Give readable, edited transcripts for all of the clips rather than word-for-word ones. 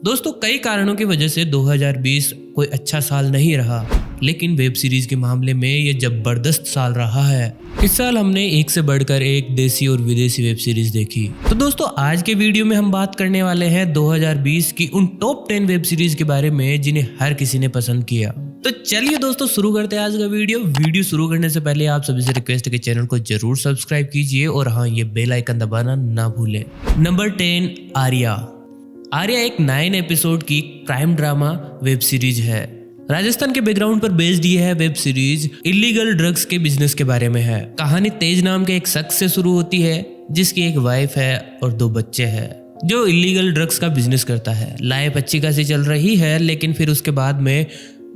दोस्तों कई कारणों की वजह से 2020 कोई अच्छा साल नहीं रहा, लेकिन वेब सीरीज के मामले में ये जबरदस्त साल रहा है। इस साल हमने एक से बढ़कर एक देसी और विदेशी वेब सीरीज देखी। तो दोस्तों आज के वीडियो में हम बात करने वाले हैं 2020 की उन टॉप 10 वेब सीरीज के बारे में जिन्हें हर किसी ने पसंद किया। तो चलिए दोस्तों शुरू करते हैं आज का वीडियो शुरू करने से पहले आप सभी से रिक्वेस्ट है कि चैनल को जरूर सब्सक्राइब कीजिए और हाँ, ये बेल आइकन दबाना ना भूलें। नंबर 10, आर्या एक 9 एपिसोड की क्राइम ड्रामा वेब सीरीज है। राजस्थान के बैकग्राउंड पर बेस्ड ये है वेब सीरीज इलीगल ड्रग्स के बिजनेस के बारे में है। कहानी तेज नाम के एक शख्स से शुरू होती है जिसकी एक वाइफ है और 2 बच्चे हैं, जो इलीगल ड्रग्स का बिजनेस करता है। लाइफ अच्छी खासी चल रही है, लेकिन फिर उसके बाद में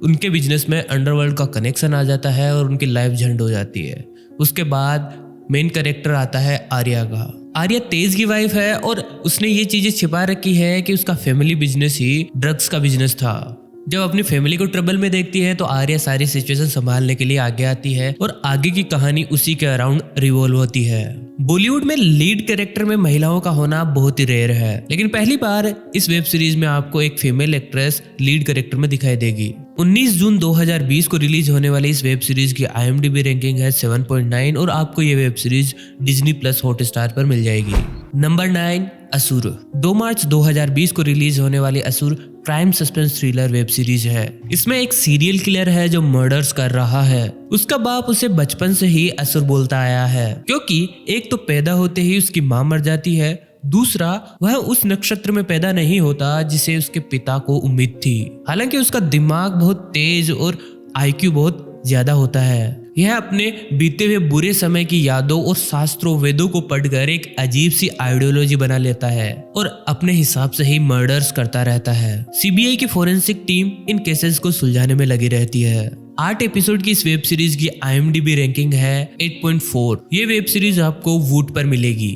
उनके बिजनेस में अंडरवर्ल्ड का कनेक्शन आ जाता है और उनकी लाइफ झंड हो जाती है। उसके बाद मेन कैरेक्टर आता है आर्या का। आर्या तेज की वाइफ है और उसने ये चीजें छिपा रखी है कि उसका फैमिली बिजनेस ही ड्रग्स का बिजनेस था। जब अपनी फैमिली को ट्रबल में देखती है तो आर्या सारी सिचुएशन संभालने के लिए आगे आती है और आगे की कहानी उसी के अराउंड रिवॉल्व होती है। बॉलीवुड में लीड कैरेक्टर में महिलाओं का होना बहुत ही रेयर है, लेकिन पहली बार इस वेब सीरीज में आपको एक फीमेल एक्ट्रेस लीड कैरेक्टर में दिखाई देगी। 19 जून 2020 को रिलीज होने वाली इस वेब सीरीज की IMDb रैंकिंग है 7.9 और आपको ये web series Disney plus Hotstar पर मिल जाएगी। नंबर 9, असुर। 2 मार्च 2020 को रिलीज होने वाली असुर crime suspense thriller web series है। इसमें एक सीरियल किलर है जो मर्डर्स कर रहा है। उसका बाप उसे बचपन से ही असुर बोलता आया है, क्योंकि एक तो पैदा होते ही उसकी माँ मर जाती है, दूसरा वह उस नक्षत्र में पैदा नहीं होता जिसे उसके पिता को उम्मीद थी। हालांकि उसका दिमाग बहुत तेज और IQ बहुत ज्यादा होता है। यह अपने बीते हुए बुरे समय की यादों और शास्त्रों वेदों को पढ़कर एक अजीब सी आइडियोलॉजी बना लेता है और अपने हिसाब से ही मर्डर्स करता रहता है। CBI की फोरेंसिक टीम इन केसेस को सुलझाने में लगी रहती है। 8 एपिसोड की इस वेब सीरीज की IMDb रैंकिंग है 8.4। ये वेब सीरीज आपको वूट पर मिलेगी।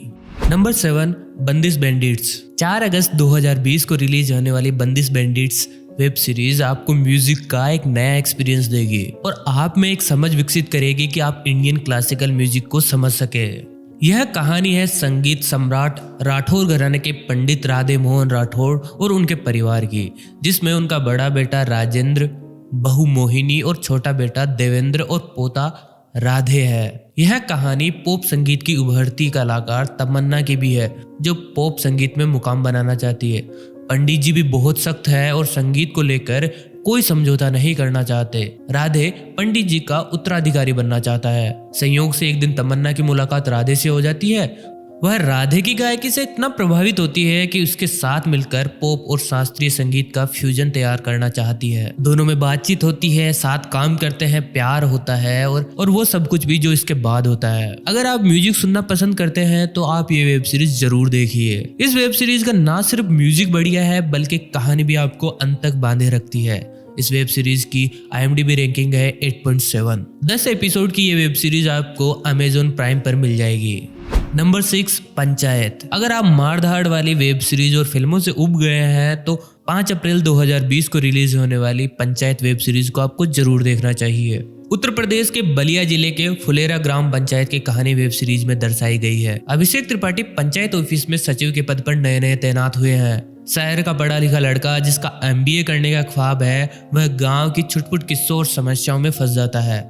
नंबर 7, बंदिश बैंडिट्स। 4 अगस्त 2020 को रिलीज होने वाली बंदिश बैंडिट्स वेब सीरीज आपको म्यूजिक का एक नया एक्सपीरियंस देगी और आप में एक समझ विकसित करेगी कि आप इंडियन क्लासिकल म्यूजिक को समझ सके। यह कहानी है संगीत सम्राट राठौर घराने के पंडित राधे मोहन राठौर और उनके परिवार की, जिसमें उनका बड़ा बेटा राजेंद्र, बहू मोहिनी और छोटा बेटा देवेंद्र और पोता राधे है। यह कहानी पॉप संगीत की उभरती कलाकार तमन्ना की भी है, जो पॉप संगीत में मुकाम बनाना चाहती है। पंडित जी भी बहुत सख्त है और संगीत को लेकर कोई समझौता नहीं करना चाहते। राधे पंडित जी का उत्तराधिकारी बनना चाहता है। संयोग से एक दिन तमन्ना की मुलाकात राधे से हो जाती है। वह राधे की गायकी से इतना प्रभावित होती है कि उसके साथ मिलकर पॉप और शास्त्रीय संगीत का फ्यूजन तैयार करना चाहती है। दोनों में बातचीत होती है, साथ काम करते हैं, प्यार होता है और वो सब कुछ भी जो इसके बाद होता है। अगर आप म्यूजिक सुनना पसंद करते हैं तो आप ये वेब सीरीज जरूर देखिए। इस वेब सीरीज का ना सिर्फ म्यूजिक बढ़िया है, बल्कि कहानी भी आपको अंत तक बांधे रखती है। इस वेब सीरीज की IMDb रैंकिंग है 8.7। 10 एपिसोड की ये वेब सीरीज आपको Amazon प्राइम पर मिल जाएगी। नंबर 6, पंचायत। अगर आप मारधाड़ वाली वेब सीरीज और फिल्मों से उब गए हैं तो 5 अप्रैल 2020 को रिलीज होने वाली पंचायत वेब सीरीज को आपको जरूर देखना चाहिए। उत्तर प्रदेश के बलिया जिले के फुलेरा ग्राम पंचायत की कहानी वेब सीरीज में दर्शाई गई है। अभिषेक त्रिपाठी पंचायत ऑफिस में सचिव के पद पर नए तैनात हुए हैं। शहर का पढ़ा लिखा लड़का जिसका MBA करने का ख्वाब है, वह गांव की छुटपुट किस्सों और समस्याओं में फंस जाता है।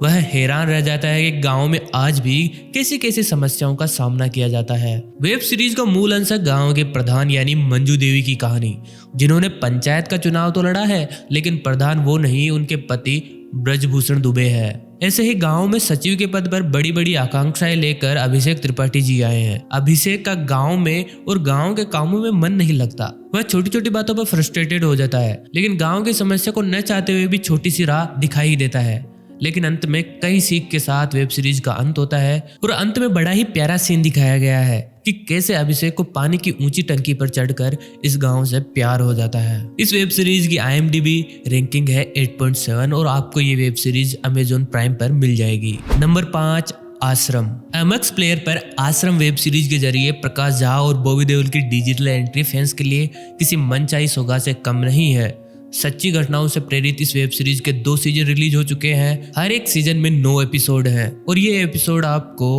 वह हैरान रह जाता है कि गांव में आज भी कैसी कैसी समस्याओं का सामना किया जाता है। वेब सीरीज का मूल अंश है गांव के प्रधान यानी मंजू देवी की कहानी, जिन्होंने पंचायत का चुनाव तो लड़ा है, लेकिन प्रधान वो नहीं, उनके पति ब्रजभूषण दुबे है। ऐसे ही गांव में सचिव के पद पर बड़ी बड़ी आकांक्षाएं लेकर अभिषेक त्रिपाठी जी आए हैं। अभिषेक का गांव में और गांव के कामों में मन नहीं लगता। वह छोटी छोटी बातों पर फ्रस्ट्रेटेड हो जाता है, लेकिन गांव की समस्या को न चाहते हुए भी छोटी सी राह दिखाई ही देता है। लेकिन अंत में कई सीख के साथ वेब सीरीज का अंत होता है और अंत में बड़ा ही प्यारा सीन दिखाया गया है कि कैसे अभिषेक को पानी की ऊंची टंकी पर चढ़कर इस गांव से प्यार हो जाता है। इस वेब सीरीज की IMDb रैंकिंग है 8.7 और आपको ये वेब सीरीज Amazon प्राइम पर मिल जाएगी। नंबर 5, आश्रम। MX प्लेयर पर आश्रम वेब सीरीज के जरिए प्रकाश झा और बॉबी देओल की डिजिटल एंट्री फैंस के लिए किसी मनचाही सौगात से कम नहीं है। सच्ची घटनाओं से प्रेरित इस वेब सीरीज के 2 सीजन रिलीज हो चुके हैं। हर एक सीजन में 9 एपिसोड हैं और ये एपिसोड आपको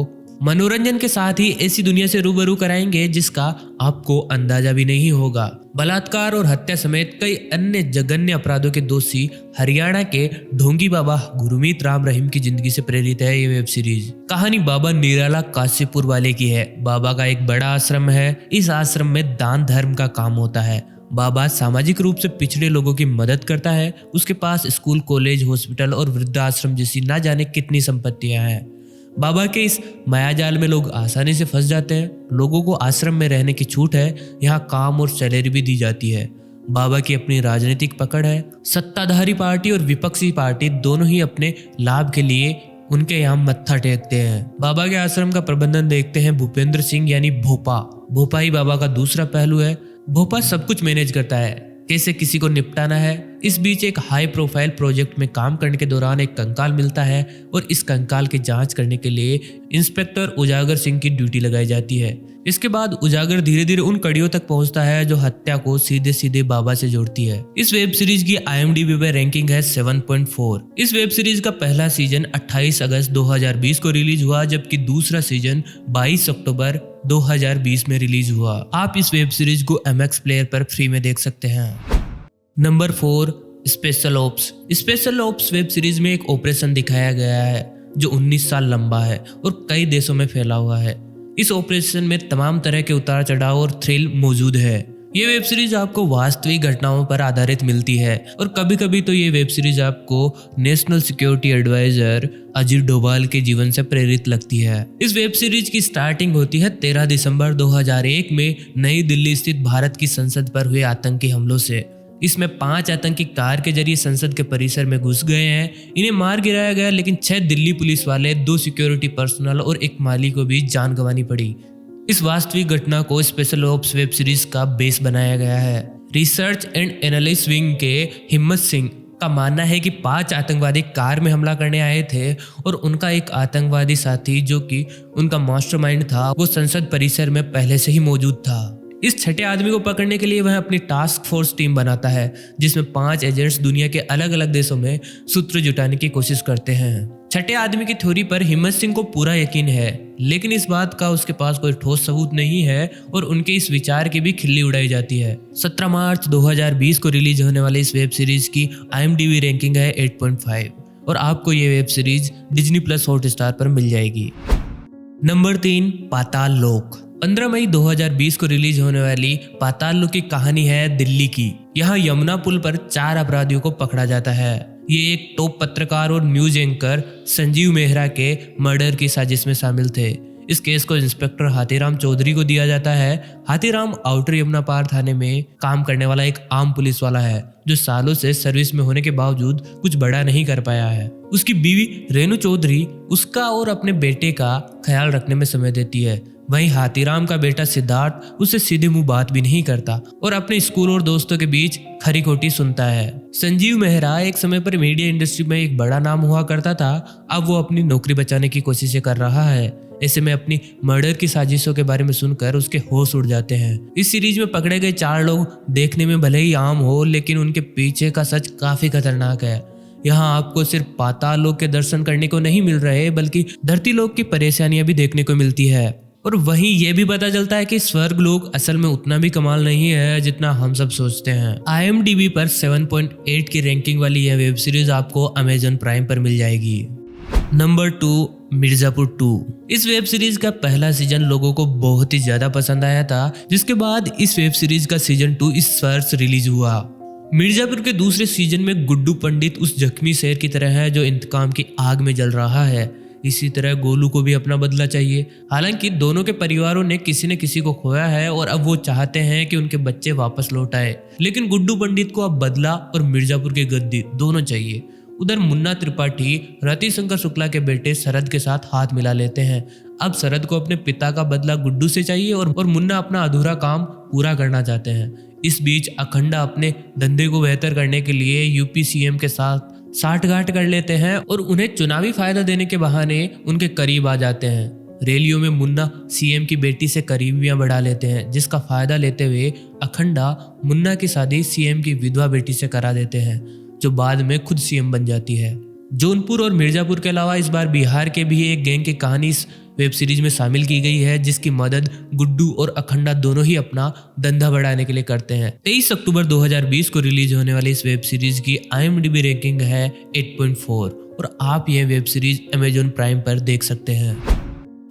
मनोरंजन के साथ ही ऐसी दुनिया से रूबरू कराएंगे जिसका आपको अंदाजा भी नहीं होगा। बलात्कार और हत्या समेत कई अन्य जघन्य अपराधों के दोषी हरियाणा के ढोंगी बाबा गुरमीत राम रहीम की जिंदगी से प्रेरित है ये वेब सीरीज। कहानी बाबा निराला काशीपुर वाले की है। बाबा का एक बड़ा आश्रम है। इस आश्रम में दान धर्म का काम होता है। बाबा सामाजिक रूप से पिछड़े लोगों की मदद करता है। उसके पास स्कूल, कॉलेज, हॉस्पिटल और वृद्धाश्रम जैसी ना जाने कितनी संपत्तियां हैं। बाबा के इस मायाजाल में लोग आसानी से फंस जाते हैं। लोगों को आश्रम में रहने की छूट है। यहाँ काम और सैलरी भी दी जाती है। बाबा की अपनी राजनीतिक पकड़ है। सत्ताधारी पार्टी और विपक्षी पार्टी दोनों ही अपने लाभ के लिए उनके यहाँ मत्था टेकते हैं। बाबा के आश्रम का प्रबंधन देखते हैं भूपेंद्र सिंह यानी भोपा। भोपा ही बाबा का दूसरा पहलू है। भोपा सब कुछ मैनेज करता है, कैसे किसी को निपटाना है। इस बीच एक हाई प्रोफाइल प्रोजेक्ट में काम करने के दौरान एक कंकाल मिलता है और इस कंकाल की जांच करने के लिए इंस्पेक्टर उजागर सिंह की ड्यूटी लगाई जाती है। इसके बाद उजागर धीरे धीरे उन कड़ियों तक पहुंचता है जो हत्या को सीधे सीधे बाबा से जोड़ती है। इस वेब सीरीज की IMDb पे रैंकिंग है 7.4। इस वेब सीरीज का पहला सीजन 28 अगस्त 2020 को रिलीज हुआ, जबकि दूसरा सीजन 22 अक्टूबर 2020 में रिलीज हुआ। आप इस वेब सीरीज को MX प्लेयर पर फ्री में देख सकते हैं। Number 4, special ops. Special ops web series में एक ऑपरेशन दिखाया गया है जो 19 साल लंबा है और कई देशों में फैला हुआ है। इस ऑपरेशन में तमाम तरह के उतार चढ़ाव और थ्रिल मौजूद है। ये वेब सीरीज आपको वास्तविक घटनाओं पर आधारित मिलती है और कभी कभी तो ये वेब सीरीज आपको national security adviser Ajit Doval के जीवन से प्रेरित लगती है। इस वेब सीरीज की स्टार्टिंग होती है 13 दिसंबर 2001 में नई दिल्ली स्थित भारत की संसद पर हुए आतंकी हमलों से। इसमें 5 आतंकी कार के जरिए संसद के परिसर में घुस गए हैं। इन्हें मार गिराया गया, लेकिन 6 दिल्ली पुलिस वाले, 2 सिक्योरिटी पर्सनल और एक माली को भी जान गंवानी पड़ी। इस वास्तविक घटना को स्पेशल ऑप्स वेब सीरीज का बेस बनाया गया है। रिसर्च एंड एनालिसिस विंग के हिम्मत सिंह का मानना है कि 5 आतंकवादी कार में हमला करने आए थे और उनका एक आतंकवादी साथी जो कि उनका मास्टरमाइंड था, वो संसद परिसर में पहले से ही मौजूद था। इस छठे आदमी को पकड़ने के लिए वह अपनी टास्क फोर्स टीम बनाता है, जिसमें 5 एजेंट्स दुनिया के अलग अलग देशों में सूत्र जुटाने की कोशिश करते हैं। छठे आदमी की थ्योरी पर हिम्मत सिंह को पूरा यकीन है, लेकिन इस बात का उसके पास कोई ठोस सबूत नहीं है और उनके इस विचार की भी खिल्ली उड़ाई जाती है। 17 मार्च 2020 को रिलीज होने वाली इस वेब सीरीज की IMDb रैंकिंग है 8.5 और आपको ये वेब सीरीज Disney+ हॉटस्टार पर मिल जाएगी। नंबर 3, पाताल लोक। 15 मई 2020 को रिलीज होने वाली पाताल लोक की कहानी है दिल्ली की। यहाँ यमुना पुल पर 4 अपराधियों को पकड़ा जाता है। ये एक टॉप पत्रकार और न्यूज एंकर संजीव मेहरा के मर्डर की साजिश में शामिल थे। इस केस को इंस्पेक्टर हाथीराम चौधरी को दिया जाता है। हाथीराम आउटर यमुना पार थाने में काम करने वाला एक आम पुलिस वाला है जो सालों से सर्विस में होने के बावजूद कुछ बड़ा नहीं कर पाया है। उसकी बीवी रेणु चौधरी उसका और अपने बेटे का ख्याल रखने में समय देती है। वहीं हाथीराम का बेटा सिद्धार्थ उससे सीधे मुंह बात भी नहीं करता और अपने स्कूल और दोस्तों के बीच खरी खोटी सुनता है। संजीव मेहरा एक समय पर मीडिया इंडस्ट्री में एक बड़ा नाम हुआ करता था। अब वो अपनी नौकरी बचाने की कोशिशें कर रहा है। ऐसे में अपनी मर्डर की साजिशों के बारे में सुनकर उसके होश उड़ जाते हैं। इस सीरीज में पकड़े गए 4 लोग देखने में भले ही आम हो, लेकिन उनके पीछे का सच काफी खतरनाक है। यहाँ आपको सिर्फ पाताल लोक के दर्शन करने को नहीं मिल रहे, बल्कि धरती लोक की परेशानियां भी देखने को मिलती है। और वहीं ये भी पता चलता है कि स्वर्ग लोक असल में उतना भी कमाल नहीं है जितना हम सब सोचते हैं। IMDb पर 7.8 की रैंकिंग वाली यह वेब सीरीज आपको Amazon प्राइम पर मिल जाएगी। नंबर 2, मिर्जापुर 2। इस वेब सीरीज का पहला सीजन लोगों को बहुत ही ज्यादा पसंद आया था, जिसके बाद इस वेब सीरीज का सीजन 2 इस वर्ष रिलीज हुआ। मिर्जापुर के दूसरे सीजन में गुड्डू पंडित उस जख्मी शेर की तरह है जो इंतकाम की आग में जल रहा है। इसी तरह गोलू को भी अपना बदला चाहिए। हालांकि दोनों के परिवारों ने किसी न किसी को खोया है और अब वो चाहते हैं कि उनके बच्चे वापस लौट आए, लेकिन गुड्डू पंडित को अब बदला और मिर्जापुर की गद्दी दोनों चाहिए। उधर मुन्ना त्रिपाठी रति शंकर शुक्ला के बेटे शरद के साथ हाथ मिला लेते हैं। अब शरद को अपने पिता का बदला गुड्डू से चाहिए और मुन्ना अपना अधूरा काम पूरा करना चाहते हैं। इस बीच अखंडा अपने धंधे को बेहतर करने के लिए यूपी CM के साथ साठगांठ कर लेते हैं और उन्हें चुनावी फायदा देने के बहाने उनके करीब आ जाते हैं। रैलियों में मुन्ना CM की बेटी से करीबियां बढ़ा लेते हैं, जिसका फायदा लेते हुए अखंडा मुन्ना की शादी CM की विधवा बेटी से करा देते हैं, जो बाद में खुद CM बन जाती है। जौनपुर और मिर्जापुर के अलावा इस बार बिहार के भी एक गैंग की कहानी इस वेब सीरीज में शामिल की गई है, जिसकी मदद गुड्डू और अखंडा दोनों ही अपना धंधा बढ़ाने के लिए करते हैं। 23 अक्टूबर 2020 को रिलीज होने वाली इस वेब सीरीज की IMDb रैंकिंग है 8.4 और आप यह वेब सीरीज अमेजॉन प्राइम पर देख सकते हैं।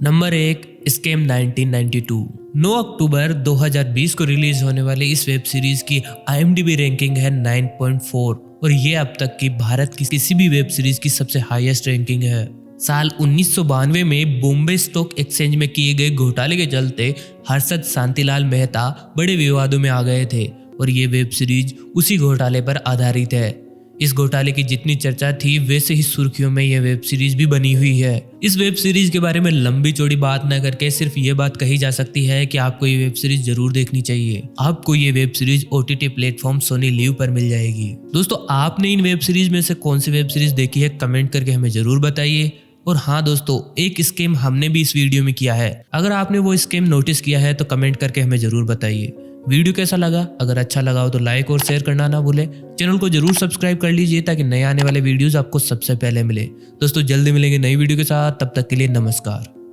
Number 1, scam 1992। 9 अक्टूबर 2020 को रिलीज होने वाली इस वेब सीरीज की IMDb रैंकिंग है 9.4 और ये अब तक की भारत की किसी भी वेब सीरीज की सबसे हाईएस्ट रैंकिंग है। साल 1992 में बॉम्बे स्टॉक एक्सचेंज में किए गए घोटाले के चलते हर्षद शांतिलाल मेहता बड़े विवादों में आ गए थे और ये वेब सीरीज उसी घोटाले पर आधारित है। इस घोटाले की जितनी चर्चा थी वैसे ही सुर्खियों में यह वेब सीरीज भी बनी हुई है। इस वेब सीरीज के बारे में लंबी चौड़ी बात न करके सिर्फ ये बात कही जा सकती है कि आपको ये वेब सीरीज जरूर देखनी चाहिए। आपको ये web series OTT platform Sony LIV पर मिल जाएगी। दोस्तों, आपने इन वेब सीरीज में से कौन सी वेब सीरीज देखी है कमेंट करके हमें जरूर बताइए। और हाँ दोस्तों, एक स्कैम हमने भी इस वीडियो में किया है। अगर आपने वो स्कैम नोटिस किया है तो कमेंट करके हमें जरूर बताइए। वीडियो कैसा लगा? अगर अच्छा लगा हो तो लाइक और शेयर करना ना भूलें। चैनल को जरूर सब्सक्राइब कर लीजिए ताकि नए आने वाले वीडियोस आपको सबसे पहले मिले। दोस्तों, जल्दी मिलेंगे नई वीडियो के साथ, तब तक के लिए नमस्कार।